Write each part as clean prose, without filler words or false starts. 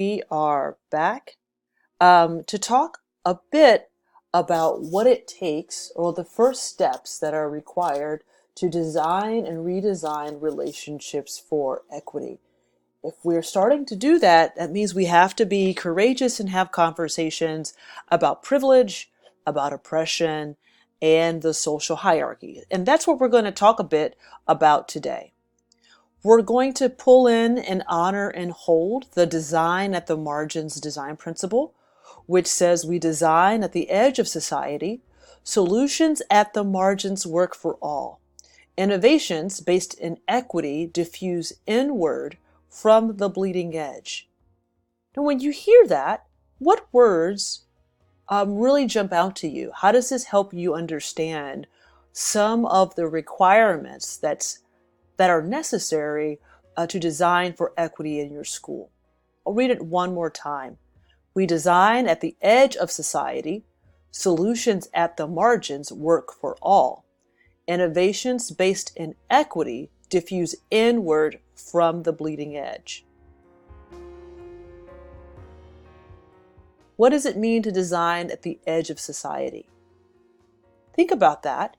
We are back to talk a bit about what it takes or the first steps that are required to design and redesign relationships for equity. If we're starting to do that, that means we have to be courageous and have conversations about privilege, about oppression, and the social hierarchy. And that's what we're going to talk a bit about today. We're going to pull in and honor and hold the design at the margins design principle, which says we design at the edge of society. Solutions at the margins work for all. Innovations based in equity diffuse inward from the bleeding edge. Now, when you hear that, what words really jump out to you? How does this help you understand some of the requirements that are necessary to design for equity in your school? I'll read it one more time. We design at the edge of society. Solutions at the margins work for all. Innovations based in equity diffuse inward from the bleeding edge. What does it mean to design at the edge of society? Think about that.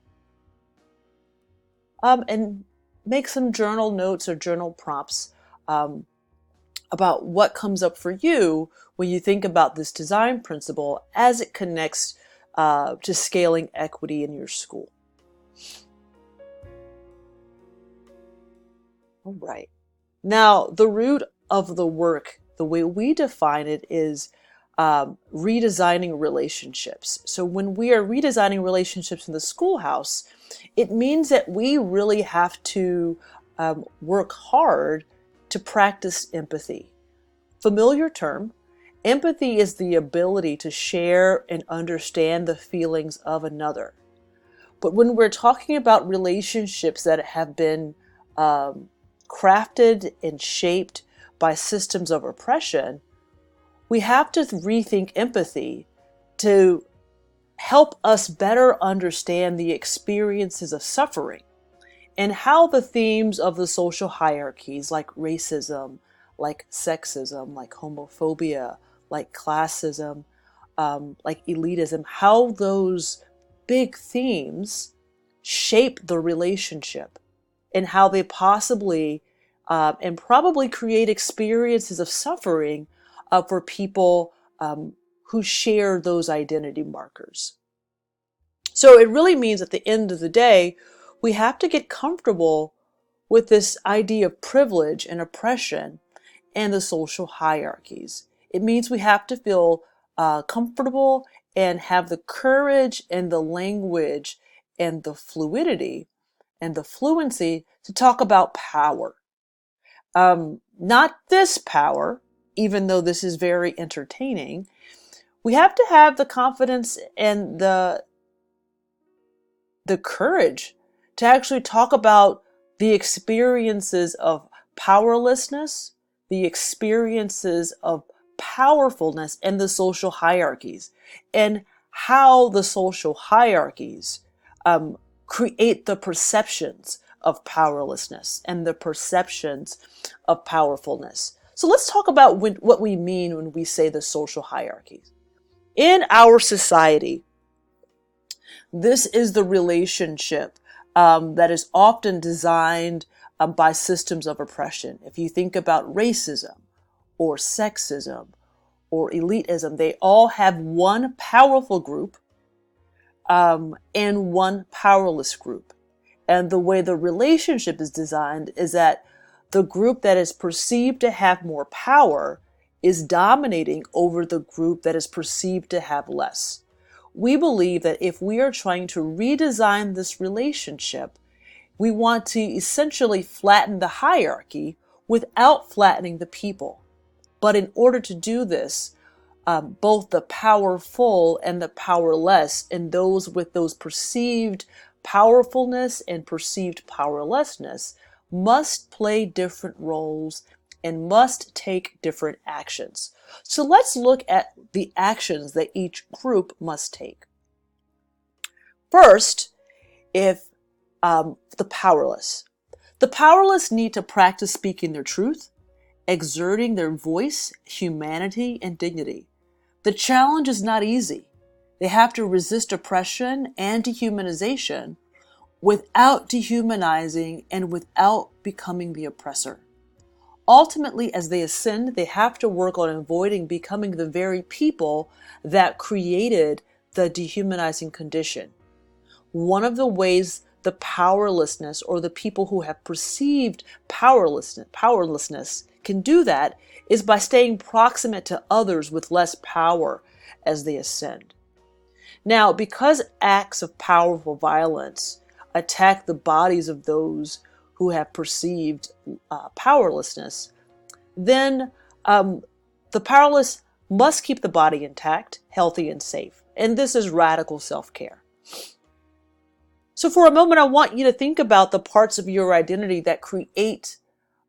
And make some journal notes or journal prompts about what comes up for you when you think about this design principle as it connects to scaling equity in your school. All right. Now, the root of the work, the way we define it, is redesigning relationships. So when we are redesigning relationships in the schoolhouse, it means that we really have to work hard to practice empathy. Familiar term. Empathy is the ability to share and understand the feelings of another. But when we're talking about relationships that have been crafted and shaped by systems of oppression, we have to rethink empathy to help us better understand the experiences of suffering and how the themes of the social hierarchies like racism, like sexism, like homophobia, like classism, like elitism, how those big themes shape the relationship and how they possibly and probably create experiences of suffering for people who share those identity markers. So it really means at the end of the day, we have to get comfortable with this idea of privilege and oppression and the social hierarchies. It means we have to feel comfortable and have the courage and the language and the fluidity and the fluency to talk about power. Not this power, even though this is very entertaining. We have to have the confidence and the courage to actually talk about the experiences of powerlessness, the experiences of powerfulness, and the social hierarchies, and how the social hierarchies create the perceptions of powerlessness and the perceptions of powerfulness. So let's talk about what we mean when we say the social hierarchies. In our society, this is the relationship that is often designed by systems of oppression. If you think about racism or sexism or elitism, they all have one powerful group and one powerless group. And the way the relationship is designed is that the group that is perceived to have more power is dominating over the group that is perceived to have less. We believe that if we are trying to redesign this relationship, we want to essentially flatten the hierarchy without flattening the people. But in order to do this, both the powerful and the powerless, and those with those perceived powerfulness and perceived powerlessness, must play different roles and must take different actions. So let's look at the actions that each group must take. First, if the powerless. The powerless need to practice speaking their truth exerting their voice, humanity, and dignity. The challenge is not easy. They have to resist oppression and dehumanization without dehumanizing and without becoming the oppressor. Ultimately, as they ascend, they have to work on avoiding becoming the very people that created the dehumanizing condition. One of the ways the powerlessness or the people who have perceived powerlessness can do that is by staying proximate to others with less power as they ascend. Now, because acts of powerful violence attack the bodies of those who have perceived powerlessness, then the powerless must keep the body intact, healthy, and safe. And this is radical self-care. So for a moment, I want you to think about the parts of your identity that create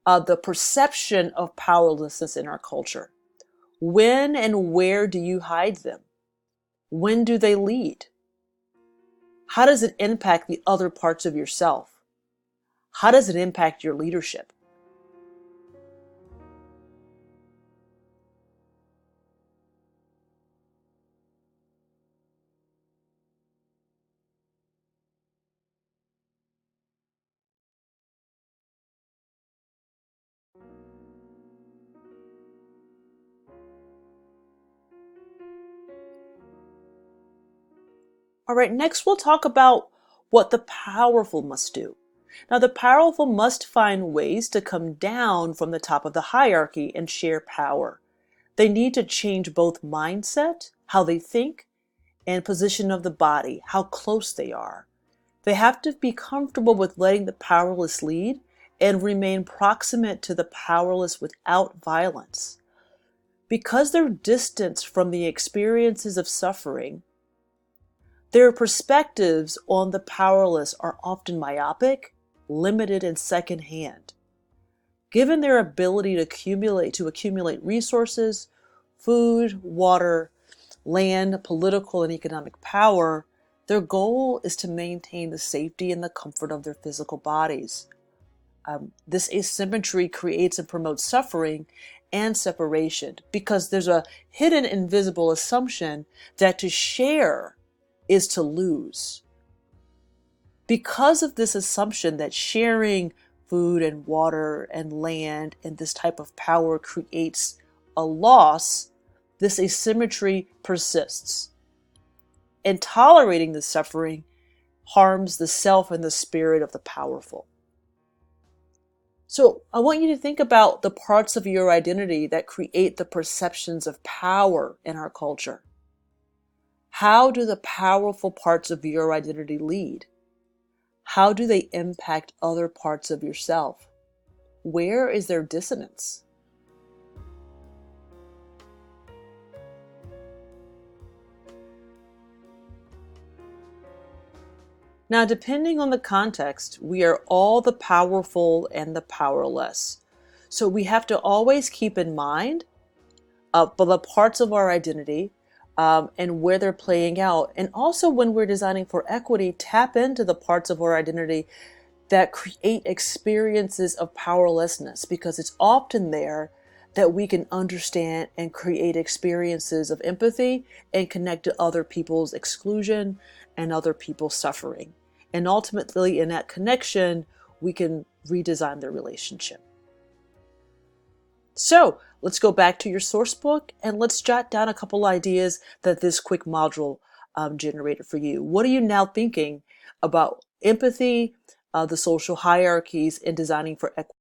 the perception of powerlessness in our culture. When and where do you hide them? When do they lead? How does it impact the other parts of yourself? How does it impact your leadership? All right, next we'll talk about what the powerful must do. Now, the powerful must find ways to come down from the top of the hierarchy and share power. They need to change both mindset, how they think, and position of the body, how close they are. They have to be comfortable with letting the powerless lead and remain proximate to the powerless without violence. Because they're distanced from the experiences of suffering, their perspectives on the powerless are often myopic, limited, and secondhand. Given their ability to accumulate resources, food, water, land, political, and economic power, their goal is to maintain the safety and the comfort of their physical bodies. This asymmetry creates and promotes suffering and separation because there's a hidden invisible assumption that to share is to lose. Because of this assumption that sharing food and water and land and this type of power creates a loss, this asymmetry persists. And tolerating the suffering harms the self and the spirit of the powerful. So I want you to think about the parts of your identity that create the perceptions of power in our culture. How do the powerful parts of your identity lead? How do they impact other parts of yourself? Where is their dissonance? Now, depending on the context, we are all the powerful and the powerless. So we have to always keep in mind the parts of our identity and where they're playing out. And also when we're designing for equity, tap into the parts of our identity that create experiences of powerlessness, because it's often there that we can understand and create experiences of empathy and connect to other people's exclusion and other people's suffering. And ultimately, in that connection, we can redesign the relationship. So let's go back to your source book and let's jot down a couple ideas that this quick module generated for you. What are you now thinking about empathy, the social hierarchies, and designing for equity?